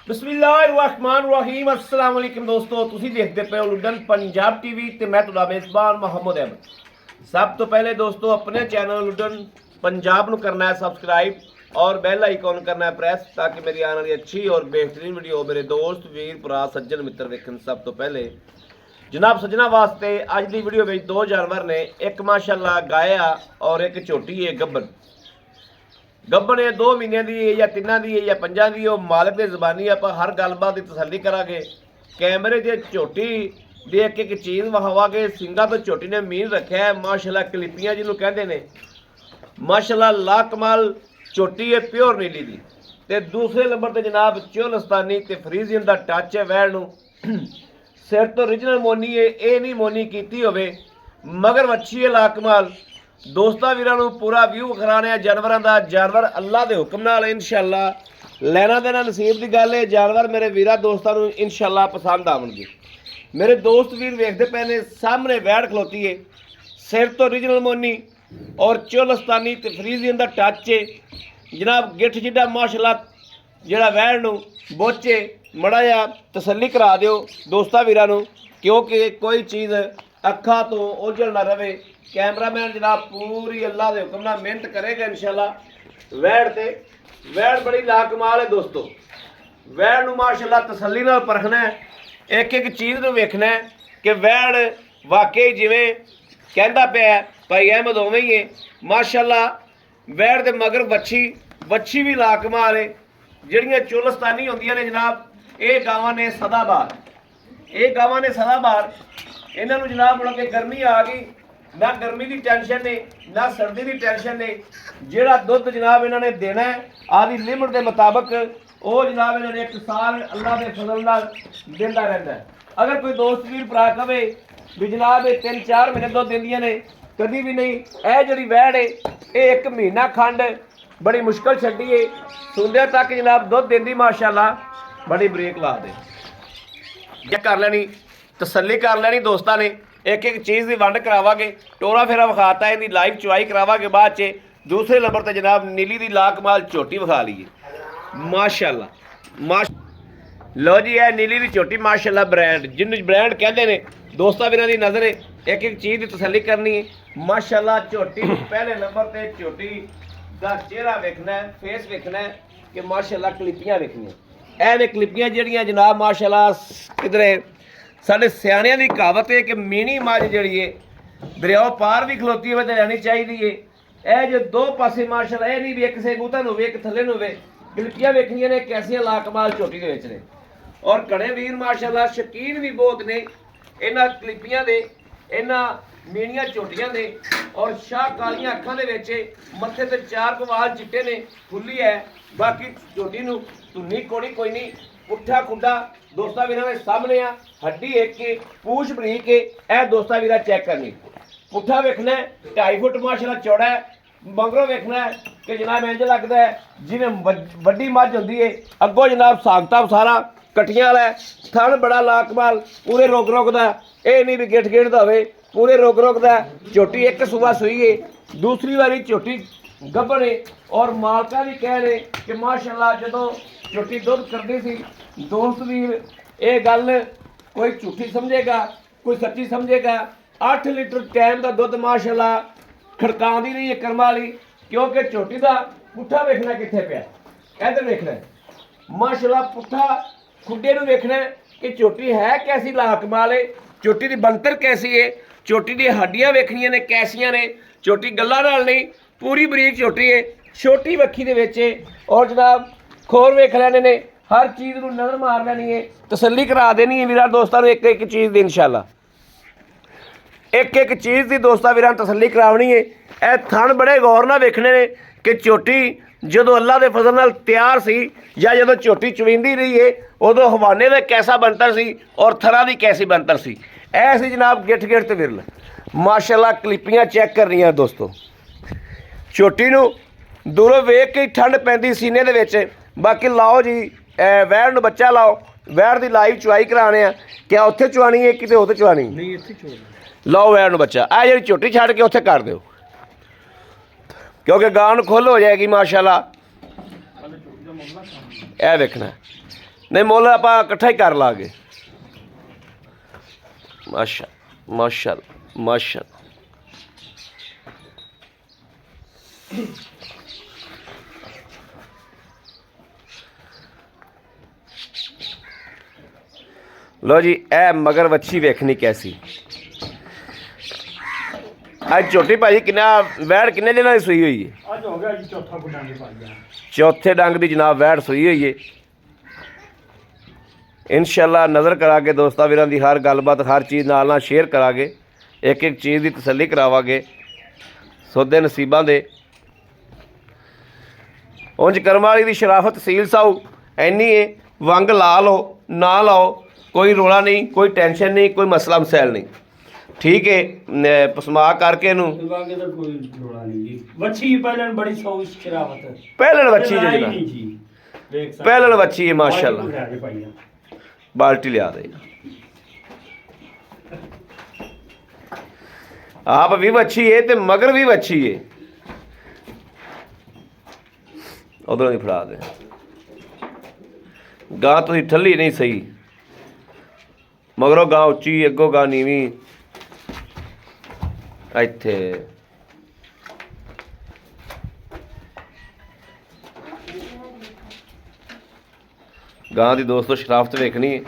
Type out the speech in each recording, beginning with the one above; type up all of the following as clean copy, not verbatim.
बिस्मिल्लाहिर्रहमानिर्रहीम अस्सलाम वालेकुम दोस्तों, तुसी देखते पे हो लुडन पंजाब टीवी ते मैं तुहाडा मेज़बान मोहम्मद अहमद। सब तो पहले दोस्तों अपने चैनल लुडन पंजाब नू करना है सब्सक्राइब और बेल आइकॉन करना है प्रेस, ताकि मेरी आने वाली अच्छी और बेहतरीन वीडियो मेरे दोस्त वीर भरा सज्जन मित्र वेखन। सब तो पहले जनाब सज्जना वास्ते अज की वीडियो में दो जानवर ने, एक माशाअल्लाह गाया और एक झोटी है गब्बन। गब्बन है 2 महीने की है या 3 की है या 5 की, मालिक की जबानी आप हर गलबात की तसल्ली करांगे। कैमरे से झोटी की एक एक चीज़ विखावांगे। सिंगा तो झोटी ने मीन रखा है माशाअल्लाह, क्लिपियां जिन्होंने कहते हैं माशाअल्लाह ला कमाल झोटी है प्योर नीली की। ते दूसरे नंबर पर जनाब चोलस्तानी ते फ्रीजियन का टच है वैड़ नूं। सिर तो ओरिजिनल मोनी है, ये नहीं मोनी की होवे, मगर वच्छी है ला कमाल। दोस्तां वीरां नूं पूरा व्यू कराने जानवरों का। जानवर अल्लाह के हुक्म नाल इंशाअल्लाह लेना देना नसीब की गल है। जानवर मेरे वीरा दोस्तों नूं इंशाअल्लाह पसंद आवेंगे। मेरे दोस्त वीर वेखते पे ने सामने वैड़ खलोती है, सिर तो ओरिजिनल मोनी और चोलस्तानी ते फ्रीजियन का टच है जनाब। गिठ जिड्डा माशाअल्लाह जिहड़ा वैड़ नूं बोचे मड़ा जा तसल्ली करा दिओ दोस्तां वीरां नूं, क्योंकि कोई चीज़ अखा तो ओझल ना रहे। कैमरामैन जनाब पूरी अल्लाह के हुक्म नाल मेहनत करेगा इंशाअल्लाह। वैड़ ते वैड़ बड़ी लाकमाल है दोस्तों। वैड़ नूं माशाअल्लाह तसल्ली नाल परखना है, एक एक चीज़ नूं वेखना है कि वैड़ वाकई जिवें कहंदा पिया भाई अहमद उवें ही है माशाअल्लाह। वैड़ दे मगर वच्छी भी लाकमाल है। जिहड़ियां चोलस्तानी होंदियां ने जनाब, ये गावां ने सदाबार, ये गावां ने सदाबार। इन्हां नूं जनाब मुड़ के गर्मी आ गई, ना गर्मी की टेंशन ने ना सर्दी की टेंशन ने। जिहड़ा दुध जनाब इन्होंने देना है आदि लिमिट के मुताबिक वो जनाब इन्होंने एक साल अल्लाह के फजल नाल देंदा रहता है। अगर कोई दोस्त वीर भरा कहे भी जनाब ये 3-4 महीने दुध देंदियां ने, कभी भी नहीं। यह जी वैड़ है ये 1 महीना खंड बड़ी मुश्किल छड्डी है, सुंदे तक जनाब दुध देंदी माशाअल्लाह। बड़ी ब्रेक ला दे जे कर लैनी, तसल्ली कर लैनी दोस्तों ने। एक एक चीज़ की वंड करावांगे, टोरा फेरा विखाता इहदी लाइव चुआई करावांगे बाद च। दूसरे नंबर पर जनाब नीली की लाकमाल झोटी विखा लीए माशाअल्लाह। लो जी है नीली की झोटी माशाअल्लाह, ब्रांड जिन्होंने ब्रांड कहते हैं दोस्तों वीरां दी नज़र एक एक चीज़ की तसल्ली करनी है माशाअल्लाह। झोटी पहले नंबर पर झोटी का चेहरा वेखना है, फेस वेखना है कि माशाअल्लाह क्लिपियां वेखनियां। एह ने क्लिपियां जिहड़ियां जनाब माशाअल्लाह किधरे साढ़े सियाणियां दी कहावत है कि मीनी मझ जिहड़ी है दरियाओ पार भी खलोती होवे ते रहनी चाहिदी है। यह जो दो पासे माशाअल्लाह, यह नहीं भी एक सेगूता होवे एक थल्ले होवे, क्लिपियां वेखनियां ने कैसियां लाकमाल झोटी दे विच ने। और घणे वीर माशाअल्लाह शकीन भी बहुत ने इन्हां क्लिपियां दे, इन्हां मीणियां झोटियां दे। और शाह कालियां अखां दे विच, मत्थे ते 4 वाल चिट्टे ने, खुली है। बाकी झोटी नूं धुन्नी कोड़ी कोई नहीं, पुट्ठा खुड्डा दोस्तां वीरां दे सामने आ। हड्डी एक के पूछ बरीक है, यह दोस्तां वीरां चेक करनी। पुट्ठा वेखना है 2.5 फुट माशाअल्लाह चौड़ा है। मगरों वेखना है कि जनाब इंज लगता है जिवें वड्डी मझ होंदी है। अगों जनाब सागता सारा कटियां वाला है, थन बड़ा लाकमाल पूरे रोक रोकदा, ये नहीं भी गिठ गिठदा होवे, पूरे रोक रोकदा। झोटी एक सूबा सूई है, दूसरी बारी झोटी गब्बन है। और मालका भी कह रहे कि माशाअल्लाह जदों झोटी दुध करदी सी दोस्त वीर, ये गल कोई झूठी समझेगा कोई सच्ची समझेगा। 8 लीटर टाइम का दुध माशाअल्लाह खड़कांदी नहीं है कर्म वाली, क्योंकि झोटी का पुट्ठा वेखना कित्थे पिया, इधर वेखना है माशाअल्लाह। पुट्ठा खुड्डे नूं वेखना है कि झोटी है कैसी लाकमाल है, झोटी की बनतर कैसी है, झोटी दी हड्डियां वेखनियां ने कैसियां ने। झोटी गल्लां नाल नहीं, पूरी बरीक झोटी है, छोटी वक्खी दे विच है। और जनाब खोर वेख लैने ने, हर चीज़ नूं नज़र मार लैनी है, तसल्ली करा देनी है वीरां दोस्तां नूं। एक एक चीज़ दी इंशाअल्लाह एक एक चीज़ की दोस्तां वीरां तसल्ली करावनी है। यह थन बड़े गौर नाल वेखने ने कि झोटी जदों अल्लाह के फजल नाल तैयार सी या जदों झोटी चुविंदी रही है उदों हवाने का कैसा बनतर सी और थरां की कैसी बनतर सी। ऐसी जनाब गिठ गिठ ते विरल माशाअल्लाह। क्लिपियां चेक करनियां दोस्तों, झोटी नूं दूरों वेख के ठंड पैंदी सीने दे विच। बाकी लाओ जी वैड़ नूं बच्चा लाओ, वैड़ की लाइव चुआई कराने आ। क्या उत्थे चुआनी है किते उत्थे चुआनी नहीं, इत्थे चुआनी। लाओ वैड़ नूं बच्चा, आ जी झोटी छड्ड के उत्थे कर दिओ, क्योंकि गां नूं खुल हो जाएगी माशाअल्लाह। यह वेखना नहीं मुल आप इकट्ठा ही कर लागे। माशा माशाल्लाह माशाल्लाह। लो जी ए मगर वच्छी वेखनी कैसी। आज झोटी भाजी किन्ना वैड़ किन्ने दिनों की सूई हुई है? आज हो गया जी चौथा को डंग पाई। चौथे डंग की जनाब वैड़ सूई हुई है। इंशाअल्लाह नज़र करा के दोस्तां वीरां दी हर गलबात हर चीज़ नाल नाल शेयर करांगे, एक एक चीज़ की तसल्ली करावांगे सौदे नसीबां दे। उंज करम वाली दी शराफत तहसील साहू इन्नी है, वंग ला लो ना लाओ कोई रोला नहीं, कोई टेंशन नहीं, कोई मसला मसैल नहीं। ठीक है पसमा करके नू कोई रोला नहीं जी। वच्छी पहलन बड़ी सौ शराफत है। पहलन वच्छी जो जना पहलन वच्छी है माशाल्लाह। बाल्टी लिया दे आप भी वच्छी है तो मगर भी वच्छी है। उधरों ही फड़ा दे गां तुसी ठल्ली नहीं सही, मगरों गां उच्ची अगों गां नीवी। इत्थे गां दी दोस्तों शराफत वेखनी है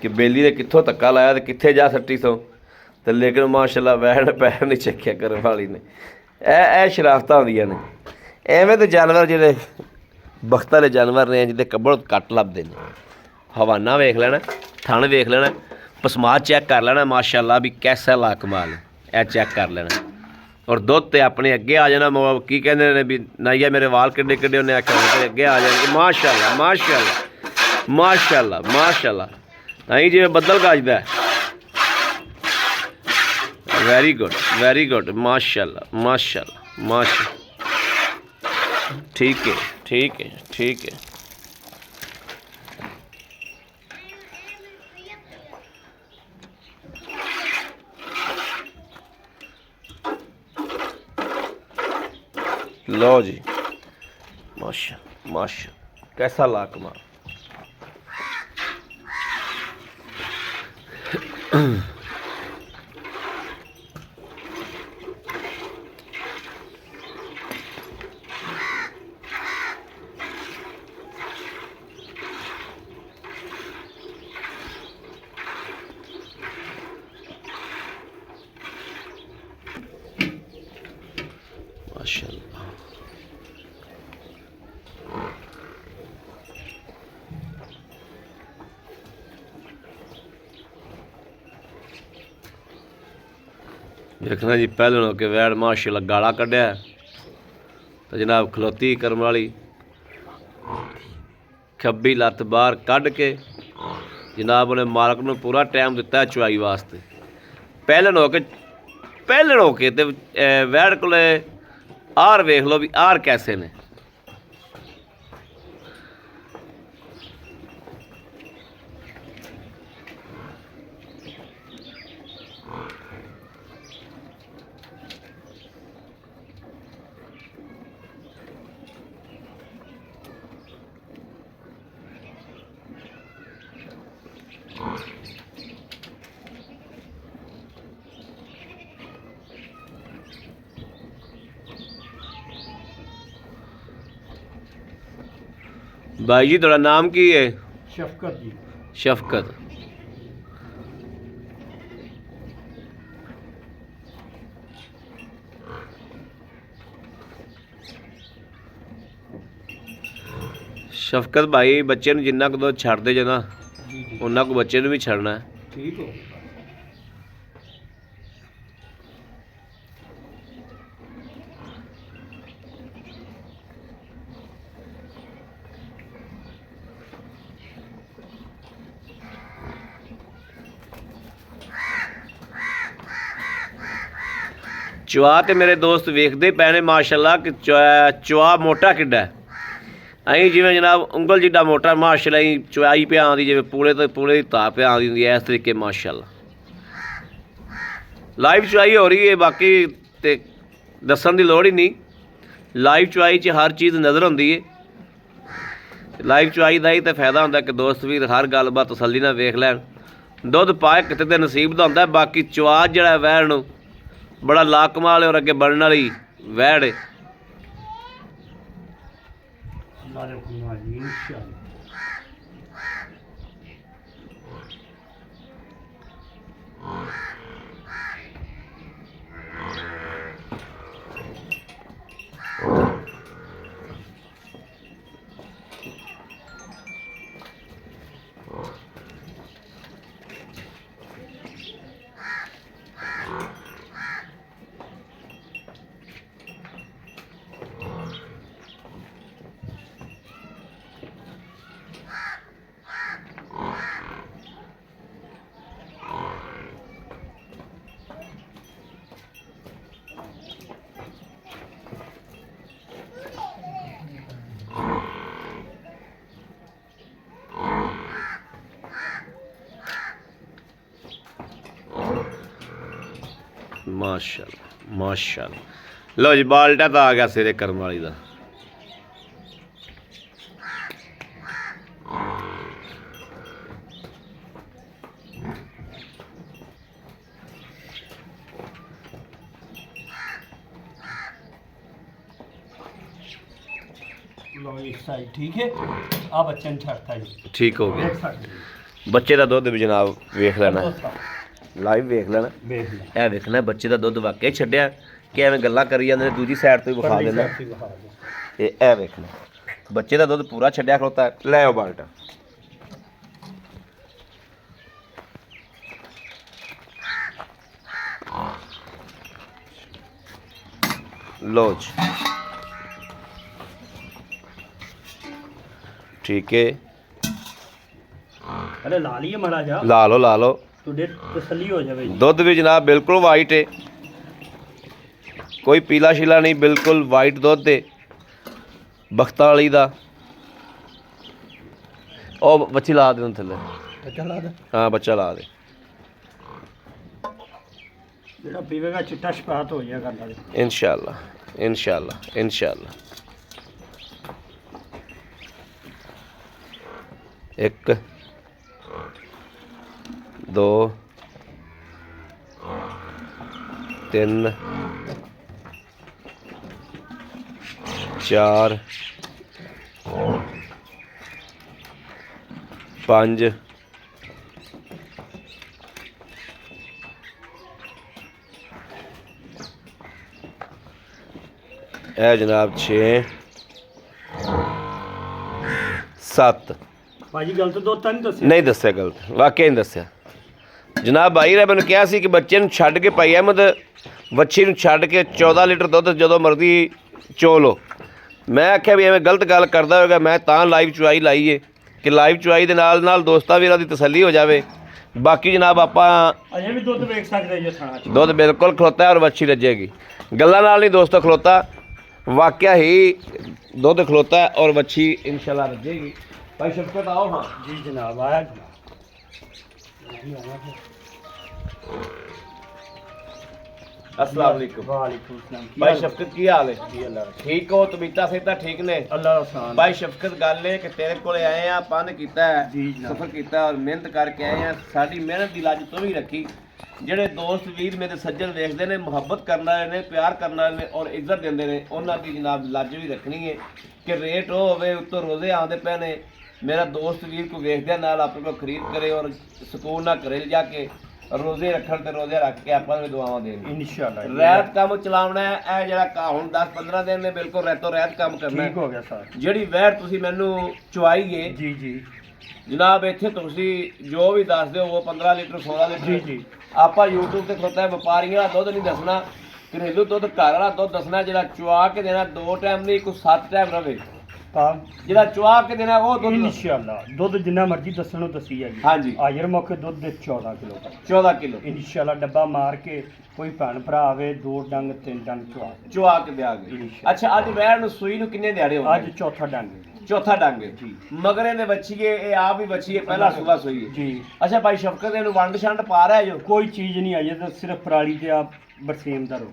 कि बेली ने कित्थों धक्का लाया तो कित्थे जा सट्टी सो, तो लेकिन माशाल्लाह वैन पैर नहीं चखिया करन वाली ने। ए शराफत होंदियां ने। एवें तो जानवर जिहड़े बख्त वाले जानवर ने जिहदे कब्बड़ कट लभदे ने, हवाना वेख लेना, थन वेख लेना, पसमा चैक कर लेना माशाल्लाह भी कैसा ला कमाल है, यह चैक कर लेना। और दुध तो अपने अगे आ जाना। की कहते हैं भी नाइया मेरे वाल किड्डे किड्डे, उन्हें आख्या अगे आ जाएंगे। माशाल्लाह माशाल्लाह माशाल्लाह माशाल्लाह। नहीं जिवें बदल गजदा है। वेरी गुड माशाल्लाह माशाल्लाह माशा। ठीक है ठीक है ठीक है। लो जी माशा माशा कैसा ला कमाल। माशाल्लाह देखना जी पहले के वैड़ माशाल्लाह गाला कढ़िया तो जनाब खलोती करम वाली खब्बी लत्त बाहर कढ़ के जनाब उन्हें मालक नूं पूरा टाइम दिता है चुआई वास्ते। पहलन होके ते वैड़ कोले आर वेख लो भी आर कैसे ने। भाई जी थोड़ा नाम की है? शफकत जी। शफकत। शफकत भाई बच्चे नूं जिन्ना को दुध छड्डदे जे ना उन्ना को बच्चे नूं भी छड्डना है। ठीक हो चुआ तो मेरे दोस्त वेखते पे ने माशाल्लाह कि चुआ मोटा किड्डा है। अं जिमें जनाब उंगल जिड्डा मोटा माशाल्लाह चुआई पे आँदी जिमें पूरे तो पूरे की धा पे आँदी होंदी है इस तरीके माशाल्लाह। लाइव चुआई हो रही है बाकी तो दसन की लोड़ ही नहीं। लाइव चुआई च हर चीज़ नज़र आती है ਲਾਈਵ ਚੁਆਈ ਦਾ ਹੀ ਤਾਂ ਫਾਇਦਾ ਹੁੰਦਾ ਕਿ ਦੋਸਤ ਵੀਰ ਹਰ ਗੱਲਬਾਤ ਤਸੱਲੀ ਨਾਲ ਵੇਖ ਲੈਣ। ਦੁੱਧ ਪਾਏ ਕਿਤੇ ਤੇ ਨਸੀਬ ਦਾ ਹੁੰਦਾ, ਬਾਕੀ ਚੁਆ ਜਿਹੜਾ ਵੈੜ ਨੂੰ ਬੜਾ ਲਾਕਮਾਲ ਔਰ ਅੱਗੇ ਬਣਨ ਵਾਲੀ ਵੈੜ ਹੈ। ਮਾਸ਼ਾਅੱਲਾ ਮਾਸ਼ਾਅੱਲਾ। ਲਓ ਜੀ ਬਾਲਟਾ ਤਾਂ ਆ ਗਿਆ ਸਿਰੇ ਕਰਮ ਵਾਲੀ ਦਾ। लो इस साइड ठीक है। आ बच्चे ने छड़ता जी ठीक हो देख गया। सकते हैं। ਬੱਚੇ ਦਾ ਦੁੱਧ ਵੀ ਜਨਾਬ ਵੇਖ ਲੈਣਾ, ਲਾਈਵ ਵੇਖ ਲੈਣਾ। देख ले ਇਹ ਵੇਖਣਾ ਬੱਚੇ ਦਾ ਦੁੱਧ ਵਾਕਿਆ ਛੱਡਿਆ ਕਿ ਐਵੇਂ ਗੱਲਾਂ ਕਰੀ ਜਾਂਦੇ ਨੇ, ਦੂਜੀ ਸਾਈਡ ਤੋਂ ਹੀ ਵਿਖਾ परली ਦੇਣਾ। साइड से दिखा दो। ਤੇ ਇਹ ਵੇਖਣਾ ਬੱਚੇ ਦਾ ਦੁੱਧ ਪੂਰਾ ਛੱਡਿਆ ਖਲੋਤਾ। ਲੈ ਆਓ ਬਾਲਟਾ। ਲਓ ਜੀ ਠੀਕ ਹੈ। अरे ला लिए मरा जा ਲਾ ਲਓ ਲਾ ਲਓ। तो डेट तसल्ली हो जावे जी। ਦੁੱਧ ਵੀ ਜਨਾਬ ਬਿਲਕੁਲ ਵਾਈਟ ਹੈ, ਕੋਈ ਪੀਲਾ ਸ਼ੀਲਾ ਨਹੀਂ, ਬਿਲਕੁਲ ਵਾਈਟ ਦੁੱਧ ਹੈ ਬਖਤਾਂ ਵਾਲੀ ਦਾ। ਉਹ ਬੱਚੀ ਲਾ ਦੇ ਉਹਨੂੰ ਥੱਲੇ। बच्चा ला दे ਹਾਂ ਬੱਚਾ ਲਾ ਦੇ। जेड़ा पीवेगा चिट्टा शपात हो जाएगा ला दे। इंशाल्लाह इंशाल्लाह इंशाल्लाह। एक दो तीन चार पांच ਇਹ ਜਨਾਬ 6 7 भाजी गलत दो नहीं दसे ਨਹੀਂ ਦੱਸਿਆ ਗਲਤ, ਵਾਕਿਆ ਨਹੀਂ ਦੱਸਿਆ ਜਨਾਬ। ਭਾਈ ਨੇ ਮੈਨੂੰ ਕਿਹਾ ਸੀ ਕਿ ਬੱਚੇ ਨੂੰ ਛੱਡ ਕੇ ਭਾਈ ਅਹਿਮਦ ਵੱਛੀ ਨੂੰ ਛੱਡ ਕੇ 14 ਲੀਟਰ ਦੁੱਧ ਜਦੋਂ ਮਰਜ਼ੀ ਚੋ ਲਓ। ਮੈਂ ਆਖਿਆ ਵੀ ਐਵੇਂ ਗਲਤ ਗੱਲ ਕਰਦਾ ਹੋਵੇਗਾ, ਮੈਂ ਤਾਂ ਲਾਈਵ ਚੁਆਈ ਲਾਈ ਏ ਕਿ ਲਾਈਵ ਚੁਆਈ ਦੇ ਨਾਲ ਨਾਲ ਦੋਸਤਾਂ ਵੀਰਾਂ ਦੀ ਤਸੱਲੀ ਹੋ ਜਾਵੇ। ਬਾਕੀ ਜਨਾਬ ਆਪਾਂ अजे भी दुध वेख सकते जी थाना च। ਦੁੱਧ ਬਿਲਕੁਲ ਖਲੋਤਾ ਹੈ ਔਰ ਵੱਛੀ ਰੱਜੇਗੀ। ਗੱਲਾਂ ਨਾਲ ਨਹੀਂ ਦੋਸਤੋ ਖਲੋਤਾ, ਵਾਕਿਆ ਹੀ ਦੁੱਧ ਖਲੋਤਾ ਹੈ ਔਰ ਵੱਛੀ इंशाल्लाह ਰੱਜੇਗੀ। ਭਾਈ ਸ਼ਫਕਤ आओ। हाँ जी जनाब आया जनाब। अस्सलाम वालेकुम वालेकुम सलाम। भाई शफकत की हाल है? जी अल्लाह ठीक हो? तबीयत सेहत ठीक ने? अल्लाह आसान। भाई शफकत गल है कि तेरे को आए हैं, पन किया है, जी जनाब। सफर किया और मेहनत करके आए हैं। साड़ी मेहनत की लाज तू भी रखी। ਜਿਹੜੇ ਦੋਸਤ ਵੀਰ ਮੇਰੇ ਸੱਜਣ ਵੇਖਦੇ ਨੇ, ਮੁਹੱਬਤ ਕਰਨ ਵਾਲੇ ਨੇ, ਪਿਆਰ ਕਰਨ ਵਾਲੇ ਨੇ ਔਰ ਇੱਜ਼ਤ ਦਿੰਦੇ ਨੇ, ਉਹਨਾਂ ਦੀ ਜਨਾਬ ਲੱਜ ਵੀ ਰੱਖਣੀ ਹੈ ਕਿ ਰੇਟ ਉਹ ਹੋਵੇ। ਉੱਤੋਂ ਰੋਜ਼ੇ ਆਉਂਦੇ ਪਏ ਨੇ, ਮੇਰਾ ਦੋਸਤ ਵੀਰ को ਵੇਖਦਿਆਂ ਨਾਲ ਆਪਣੇ ਕੋਲ ਖਰੀਦ ਕਰੇ ਔਰ ਸਕੂਨ ਨਾਲ ਘਰੇ ਜਾ ਕੇ ਰੋਜ਼ੇ ਰੱਖਣ ਤੇ ਰੋਜ਼ੇ ਰੱਖ ਕੇ ਆਪਾਂ ਨੂੰ ਦੁਆਵਾਂ ਦੇਣ। इंशाल्लाह ਰਹਿਤ ਕੰਮ ਚਲਾਉਣਾ ਹੈ। ਇਹ ਜਿਹੜਾ ਹੁਣ 10-15 ਦਿਨ ਨੇ ਬਿਲਕੁਲ ਰਹਿਤੋ ਰਹਿਤ ਕੰਮ ਕਰਨਾ ठीक ਹੈ। हो गया सर। ਜਿਹੜੀ ਵੈਰ ਤੁਸੀਂ ਮੈਨੂੰ ਚੁਆਈਏ जी जी ਜਨਾਬ, ਇੱਥੇ ਤੁਸੀਂ ਜੋ ਵੀ ਦੱਸ ਦਿਓ ਉਹ 15 ਲੀਟਰ 16 ਲੀਟਰ जी जी ਆਪਾਂ YouTube ਤੇ ਖਲੋਤਾ ਹੈ। ਵਪਾਰੀਆਂ ਦਾ ਦੁੱਧ ਨਹੀਂ ਦੱਸਣਾ, ਘਰੇਲੂ ਦੁੱਧ ਘਰ ਵਾਲਾ ਦੁੱਧ ਦੱਸਣਾ ਜਿਹੜਾ ਚੁਆ ਕੇ ਦੇਣਾ। 2 ਟਾਈਮ ਨਹੀਂ, ਕੋਈ 7 ਟਾਈਮ ਰਵੇ। काम ਜਿਹੜਾ ਚੁਆ ਕੇ ਦੇਣਾ ਉਹ ਦੁੱਧ इंशाल्लाह दुध जिन्ना मर्जी दसणो दसी जाएगी। हाँ जी। हाजिर मौके दुध दे 14 किलो का 14 किलो इंशाल्लाह डब्बा मार के कोई भैन भरा आवे 2 डंग 3 डंग चवा ਚੁਆ ਕੇ ਦਿਆਂਗੇ। ਅੱਛਾ ਅੱਜ ਵੈਰ ਨੂੰ ਸੂਈ ਨੂੰ ਕਿੰਨੇ ਦਿਹਾੜੇ ਹੋ आज ਗਏ? चौथा डंग है। ਚੌਥਾ ਡੰਗ जी ਮਗਰੇ ਦੇ ਬੱਚੀਏ, ਇਹ ਆਪ ਹੀ ਬੱਚੀਏ, ਪਹਿਲਾ ਸੂਆ ਸੂਈ ਹੈ। जी ਅੱਛਾ ਭਾਈ ਸ਼ਫਕਤ ਇਹਨੂੰ ਵੰਡ ਛੰਡ ਪਾ ਰਿਹਾ ਜੋ? कोई चीज नहीं आई है तो सिर्फ पराली ते आप बरसेम दा रो।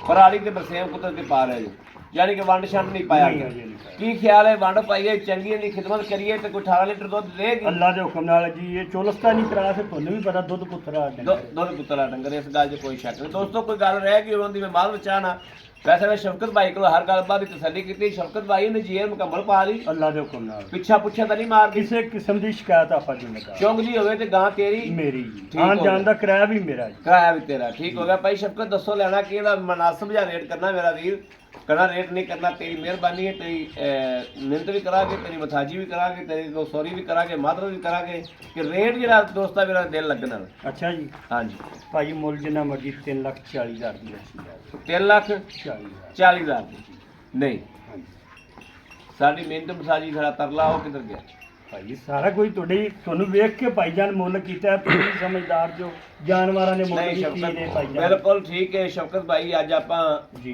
ਪਰਾਲੀ ਤੇ ਬਰਸੇਮ ਕੁੱਤੇ ਤੇ ਪਾ ਰਿਹਾ ਜੋ? ਯਾਨੀ ਕਿ ਵੰਡ ਛੰਡ ਨਹੀਂ ਪਾਇਆ ਨਹੀਂ ਗਿਆ। ਅਜੇ ਨਹੀਂ ਪਾਇਆ। ਕੀ ਖਿਆਲ ਹੈ ਵੰਡ ਪਾਈਏ ਚੰਗੀ ਦੀ ਖਿਦਮਤ ਕਰੀਏ ਤੇ ਕੋਈ 18 ਲੀਟਰ ਦੁੱਧ ਦੇਗੀ? ਅੱਲਾ ਦੇ ਹੁਕਮ ਨਾਲ ਜੀ ਇਹ ਚੋਲਸਤਾ ਨਹੀਂ ਕਰਾ ਤੇ ਤੁਹਾਨੂੰ ਵੀ ਪਤਾ ਦੁੱਧ ਪੁੱਤਰਾ ਦੁੱਧ ਪੁੱਤਰਾ ਡੰਗਰ, ਇਸ ਗੱਲ 'ਚ ਕੋਈ ਸ਼ੱਕ ਨਹੀਂ। ਦੋਸਤੋ ਕੋਈ ਗੱਲ ਰਹਿ ਗਈ ਉਹਨਾਂ ਦੀ ਮੈਂ ਬਾਅਦ ਵਿੱਚ ਆਣਾ। ਵੈਸੇ ਮੈਂ ਸ਼ਫਕਤ ਭਾਈ ਕੋਲ ਹਰ ਗੱਲਬਾਤ ਦੀ ਤਸੱਲੀ ਕੀਤੀ। ਸ਼ਫਕਤ ਭਾਈ ਨੇ ਜੀਰ ਮੁਕੰਮਲ ਪਾ ਲਈ, ਅੱਲਾ ਦੇ ਹੁਕਮ ਨਾਲ ਪਿੱਛਾ ਪੁੱਛਿਆ ਤਾਂ ਨਹੀਂ ਮਾਰਦੀ। ਕਿਸੇ ਕਿਸਮ ਦੀ ਸ਼ਿਕਾਇਤ ਆਪਾਂ ਨੂੰ ਲਗਾ ਚੁੰਗਲੀ ਹੋਵੇ ਤੇ ਗਾਂ ਤੇਰੀ, ਮੇਰੀ ਜੀ ਠੀਕ ਆਉਣ ਹੋ ਜਾਣ ਗਿਆ। ਦਾ ਕਿਰਾਇਆ ਵੀ ਮੇਰਾ ਜੀ। ਕਿਰਾਇਆ ਵੀ ਤੇਰਾ। ਠੀਕ ਹੋ ਗਿਆ ਭਾਈ ਸ਼ਫਕਤ, ਦੱਸੋ ਲੈਣਾ ਕੀ ਇਹਦਾ ਮਨਾਸਬ ਜਿਹਾ ਰੇਟ ਕਰਨਾ ਮੇਰਾ ਵੀਰ? ਕਰਨਾ ਰੇਟ ਨਹੀਂ ਕਰਨਾ, ਤੇਰੀ ਮਿਹਰਬਾਨੀ ਹੈ। ਤੇਰੀ ਮਿਹਨਤ ਵੀ ਕਰਾਂਗੇ, ਤੇਰੀ ਮਥਾਜੀ ਵੀ ਕਰਾਂਗੇ, ਤੇਰੀ ਸੌਰੀ ਵੀ ਕਰਾਂਗੇ, ਮਾਦਰ ਵੀ ਕਰਾਂਗੇ ਕਿ ਰੇਟ ਜਿਹੜਾ ਦੋਸਤਾ ਮੇਰਾ ਦਿਲ ਲੱਗਣਾ। ਅੱਛਾ ਜੀ ਹਾਂਜੀ ਭਾਜੀ ਮੁੱਲ ਜਿੰਨਾ ਮਰਜੀ 3,40,000 ਦੀ ਰੱਖੀ ਜਾਵੇ। 3,40,000 40,000 ਦੀ ਨਹੀਂ। ਹਾਂਜੀ ਸਾਡੀ ਮਿਹਨਤ ਮਥਾਜੀ ਖੜਾ ਤਰਲਾ ਉਹ ਕਿੱਧਰ ਗਿਆ? ਭਾਜੀ ਸਾਰਾ ਕੁਝ ਤੁਹਾਨੂੰ ਵੇਖ ਕੇ ਭਾਈਜਾਨ ਮੁੱਲ ਕੀਤਾ ਹੈ। ਤੁਸੀਂ ਸਮਝਦਾਰ ਜੋ ਜਾਨਵਰਾਂ ਨੇ ਮੁੱਲ ਨਹੀਂ ਵੀ ਕੀ ਨੇ ਸ਼ਫਕਤ ਭਾਈਜਾਨ। ਬਿਲਕੁਲ ਠੀਕ ਹੈ ਸ਼ਫਕਤ ਭਾਈ। ਅੱਜ ਆਪਾਂ ਜੀ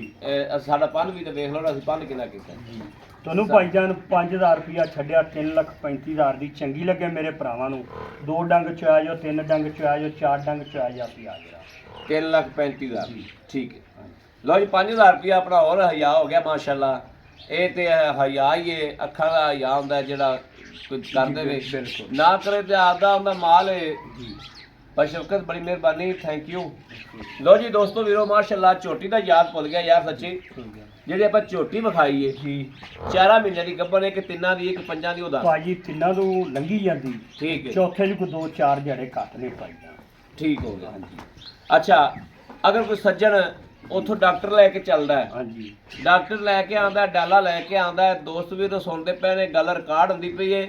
ਸਾਡਾ ਪੰਨ ਵੀ ਤਾਂ ਵੇਖ ਲਓ ਨਾ, ਅਸੀਂ ਪੰਨ ਕਿੰਨਾ ਕੀਤਾ। ਜੀ ਤੁਹਾਨੂੰ ਭਾਈਜਾਨ 5,000 ਰੁਪਇਆ ਛੱਡਿਆ, 3,35,000 ਦੀ ਚੰਗੀ ਲੱਗੇ ਮੇਰੇ ਭਰਾਵਾਂ ਨੂੰ। 2 ਡੰਗ ਚ ਆ ਜਾਓ, 3 ਡੰਗ ਚ ਆ ਜਾਓ, 4 ਡੰਗ ਚ ਆ ਜਾ ਪਿਆ ਜਰਾ। 3,35,000 ਜੀ। ਠੀਕ ਹੈ। ਲਓ ਜੀ 5,000 ਰੁਪਇਆ ਆਪਣਾ ਹੋਰ ਹਯਾ ਹੋ ਗਿਆ ਮਾਸ਼ਾਅੱਲਾ। ਇਹ ਤੇ ਹਯਾ ਹੀ ਹੈ, ਅੱਖਾਂ ਦਾ ਹਯਾ ਹੁੰਦਾ ਜਿਹੜਾ ਕੁਝ ਕਰ ਦੇਵੇ, ਬਿਲਕੁਲ। ਨਾ ਕਰੇ ਤੇ ਆਪਦਾ ਹੁੰਦਾ ਮਾਲ ਹੈ। ਜੀ ਪਰ ਸ਼ਫਕਤ ਬੜੀ ਮਿਹਰਬਾਨੀ, ਥੈਂਕ ਯੂ। ਲਓ ਜੀ ਦੋਸਤੋ ਵੀਰੋ ਮਾਸ਼ਾਅੱਲਾ ਝੋਟੀ ਦਾ ਯਾਦ ਭੁੱਲ ਗਿਆ ਯਾਰ ਸੱਚੀ। ਠੀਕ ਹੈ ਜਿਹੜੀ ਆਪਾਂ ਝੋਟੀ ਵਿਖਾਈ ਹੈ ਜੀ 4 ਮਹੀਨਿਆਂ ਦੀ ਗੱਭਣ, ਇੱਕ 3 ਦੀ, ਇੱਕ 5 ਦੀ ਉਹਦਾ। ਭਾਜੀ ਤਿੰਨਾਂ ਤੋਂ ਲੰਘੀ ਜਾਂਦੀ, ਠੀਕ ਹੈ ਚੌਥੇ ਚ ਕੋਈ 2-4 ਜਿਹੜੇ ਘੱਟ ਨੇ ਭਾਈਜਾਨ। ਠੀਕ ਹੋ ਗਿਆ। ਹਾਂਜੀ ਅੱਛਾ ਅਗਰ ਕੋਈ ਸੱਜਣ ਉੱਥੋਂ ਡਾਕਟਰ ਲੈ ਕੇ ਚੱਲਦਾ ਹੈ, ਹਾਂਜੀ ਡਾਕਟਰ ਲੈ ਕੇ ਆਉਂਦਾ, ਡਾਲਾ ਲੈ ਕੇ ਆਉਂਦਾ ਹੈ, ਦੋਸਤ ਵੀ ਤਾਂ ਸੁਣਦੇ ਪਏ ਨੇ, ਗੱਲ ਰਿਕਾਰਡ ਹੁੰਦੀ ਪਈ ਏ।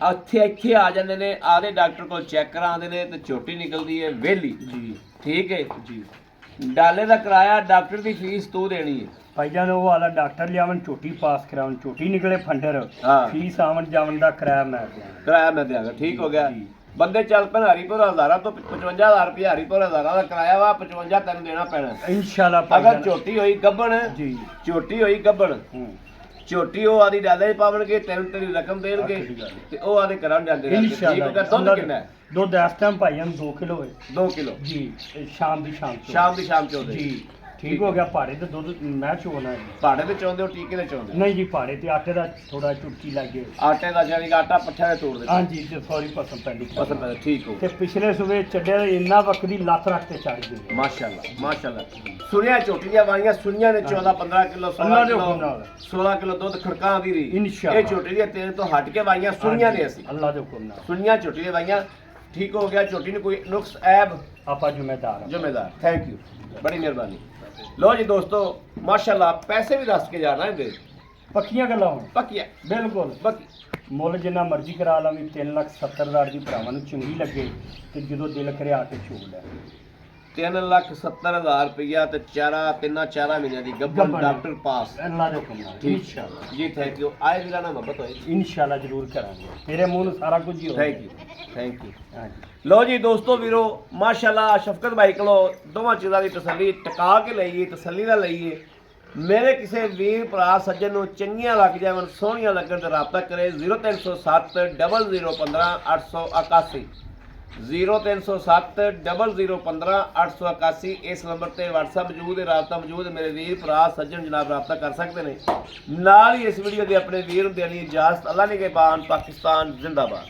ਇੱਥੇ ਆ ਜਾਂਦੇ ਨੇ, ਆਦੇ ਡਾਕਟਰ ਕੋਲ ਚੈੱਕ ਕਰਾਉਂਦੇ ਨੇ ਤੇ ਝੋਟੀ ਨਿਕਲਦੀ ਹੈ ਵਿਹਲੀ। ਜੀ ਠੀਕ ਹੈ ਜੀ ਡਾਲੇ ਦਾ ਕਿਰਾਇਆ, ਡਾਕਟਰ ਦੀ ਫੀਸ ਤੂੰ ਦੇਣੀ ਹੈ। ਭਾਈਜਾਨ ਉਹ ਵਾਲਾ ਡਾਕਟਰ ਲਿਆਵਣ, ਝੋਟੀ ਪਾਸ ਕਰਾਉਣ, ਝੋਟੀ ਨਿਕਲੇ ਫੰਡਰ, ਹਾਂ ਫੀਸ ਆਵਣ ਜਾਵਣ ਦਾ ਕਿਰਾਇਆ ਮੈਂ ਦਿਆਂਗਾ। ਕਿਰਾਇਆ ਮੈਂ ਦਿਆਂਗਾ। ਠੀਕ ਹੋ ਗਿਆ। ਜੀ। ਬੰਦੇ ਚੱਲ ਪੈਣ ਹਰੀਪੁਰ ਹਜ਼ਾਰਾਂ ਤੋਂ 55,000 ਰੁਪਏ ਹਰੀਪੁਰ ਹਜ਼ਾਰਾਂ ਦਾ ਕਿਰਾਇਆ ਵਾ, 55 ਤੈਨੂੰ ਦੇਣਾ ਪੈਣਾ। ਇਨਸ਼ਾਅੱਲਾ ਅਗਰ ਭਾਈਜਾਨ। ਝੋਟੀ ਹੋਈ ਗੱਭਣ, ਜੀ ਝੋਟੀ ਹੋਈ ਗੱਭਣ, ਹੂੰ ਝੋਟੀ ਉਹ ਆਦੀ ਡਾਲੇ ਪਾਵਣਗੇ, ਤੈਨੂੰ ਤੇਰੀ ਰਕਮ ਦੇਣਗੇ ਅੱਛੀ ਗੱਲ ਹੈ। ਤੇ ਉਹ ਆਦੇ ਕਰਾਂ ਜਾਂਦੇ ਰਹਿਣਗੇ। ਠੀਕ ਹੋ ਗਿਆ। ਇਨਸ਼ਾਅੱਲਾ ਦੁੱਧ ਕਿੰਨਾ ਹੈ? ਦੁੱਧ ਇਸ ਟਾਈਮ ਭਾਈਜਾਨ 2 ਕਿਲੋ ਹੈ 2 ਕਿਲੋ। ਜੀ। ਇਹ ਸ਼ਾਮ ਦੀ ਸ਼ਾਮ ਤੋਂ। ਸ਼ਾਮ ਦੀ ਸ਼ਾਮ ਚੋਂਦੇ ਜੀ ਠੀਕ ਹੋ ਗਿਆ। ਭਾੜੇ ਤੇ ਦੁੱਧ ਮੈਂ ਚੋਣਾ ਹੈ। ਭਾੜੇ ਤੇ ਚੋਂਦੇ ਹੋ, ਟੀਕੇ ਤੇ ਚੋਂਦੇ ਹੋ? ਨਹੀਂ ਜੀ ਭਾੜੇ ਤੇ ਆਟੇ ਦਾ ਥੋੜਾ ਚੁਟਕੀ ਲੱਗੇ। ਆਟੇ ਦਾ ਜਾਨੀ ਕਿ ਆਟਾ ਪੱਠਿਆਂ ਦੇ ਤੋੜ ਦੇ ਹਾਂਜੀ ਤੇ ਸੌਰੀ ਪਸੰਦ ਪੈਂਦੀ ਪਸੰਦ ਪੈਂਦਾ। ਠੀਕ ਹੋ ਤੇ ਪਿਛਲੇ ਸੂਬੇ ਚੱਡਿਆ ਇੰਨਾ ਵਕਰੀ ਲੱਤ ਰੱਖ ਕੇ ਚੜ ਗਏ। ਮਾਸ਼ਾਅੱਲਾ ਮਾਸ਼ਾਅੱਲਾ। ਸੁਣਿਆ ਝੋਟੀ ਦੀਆਂ ਵਾਈਆਂ ਸੁਣੀਆਂ ਨੇ 14-15 ਕਿਲੋ, 16 ਅੱਲਾ ਦੇ ਕਿਲੋ, ਹੁਕਮ ਨਾਲ। 16 ਕਿਲੋ ਦੁੱਧ ਖੜਕਾਂ ਦੀ ਰਹੀ। ਇਨਸ਼ਾਅੱਲਾ। ਇਹ ਝੋਟੀ ਦੀਆਂ ਤੇਰੇ ਤੋਂ ਹਟ ਕੇ ਵਾਈਆਂ ਸੁਣੀਆਂ ਨੇ ਅਸੀਂ, ਅੱਲਾ ਦੇ ਹੁਕਮ ਨਾਲ। ਸੁਣੀਆਂ ਝੋਟੀ ਦੀਆਂ ਵਾਈਆਂ। ਠੀਕ ਹੋ ਗਿਆ। ਝੋਟੀ ਨੂੰ ਕੋਈ ਨੁਕਸ ਐਬ ਆਪਾਂ ਜ਼ਿੰਮੇਦਾਰ ਹਾਂ। ਜ਼ਿੰਮੇਦਾਰ। ਥੈਂਕ ਯੂ, ਬੜੀ ਮਿਹਰਬਾਨੀ। ਲੋ ਜੀ ਦੋਸਤੋ ਮਾਸ਼ਾਅੱਲਾ ਪੈਸੇ ਵੀ ਦੱਸ ਕੇ ਜਾਣਾ ਇਹਦੇ ਪੱਕੀਆਂ ਗੱਲਾਂ ਹੋਣ ਪੱਕੀਆਂ ਬਿਲਕੁਲ। ਬਾਕੀ ਮੁੱਲ ਜਿੰਨਾ ਮਰਜ਼ੀ ਕਰਾ ਲਾਂਗੇ, 3,70,000 ਦੀ ਭਰਾਵਾਂ ਨੂੰ ਚੰਗੀ ਲੱਗੇ ਤੇ ਜਦੋਂ ਦਿਲ ਕਰੇ ਆ ਕੇ ਛੋੜ ਲੈ। 3,70,000 ਰੁਪਇਆ ਤੇ 4 ਮਹੀਨਿਆਂ ਦੀ ਗੱਭਣ, ਗੱਭਣ। ਡਾਕਟਰ ਪਾਸ। ਅੱਲਾ ਦੇ ਹੁਕਮ ਨਾਲ। ਠੀਕ। ਇਨਸ਼ਾਅੱਲਾ ਜੀ ਥੈਂਕ ਯੂ। ਆਏ ਵੀਰਾਂ ਨਾਲ ਮੁਹੱਬਤ ਹੋਏ। ਇਨਸ਼ਾਅੱਲਾ ਜ਼ਰੂਰ ਕਰਾਂਗੇ। ਤੇਰੇ ਮੂੰਹ ਨੂੰ ਸਾਰਾ ਕੁਝ ਹੀ ਹੋਵੇ। Thank you thank you. ਹਾਂਜੀ ਲੋ ਜੀ ਦੋਸਤੋ ਵੀਰੋ ਮਾਸ਼ਾਅੱਲਾ ਸ਼ਫਕਤ ਭਾਈ ਕੋਲੋਂ ਦੋਵਾਂ ਚੀਜ਼ਾਂ ਦੀ ਤਸੱਲੀ ਟਿਕਾ ਕੇ ਲਈਏ, ਤਸੱਲੀ ਨਾਲ ਲਈਏ। ਮੇਰੇ ਕਿਸੇ ਵੀਰ ਭਰਾ ਸੱਜਣ ਨੂੰ ਚੰਗੀਆਂ ਲੱਗ ਜਾਵਣ, ਸੋਹਣੀਆਂ ਲੱਗਣ ਤੇ ਰਾਬਤਾ ਕਰੇ 0307 0015 881 0307 0015 881। ਇਸ ਨੰਬਰ ਤੇ WhatsApp ਮੌਜੂਦ ਹੈ, ਰਾਬਤਾ ਮੌਜੂਦ ਹੈ। ਮੇਰੇ ਵੀਰ ਭਰਾ ਸੱਜਣ ਜਨਾਬ ਰਾਬਤਾ ਕਰ ਸਕਦੇ ਨੇ। ਨਾਲ ਹੀ ਇਸ ਵੀਡੀਓ ਦੇ ਆਪਣੇ ਵੀਰ ਨੂੰ ਦੇਣੀ ਇਜਾਜ਼ਤ। ਅੱਲਾ ਨਿਗਹਿਬਾਨ। ਪਾਕਿਸਤਾਨ ਜ਼ਿੰਦਾਬਾਦ।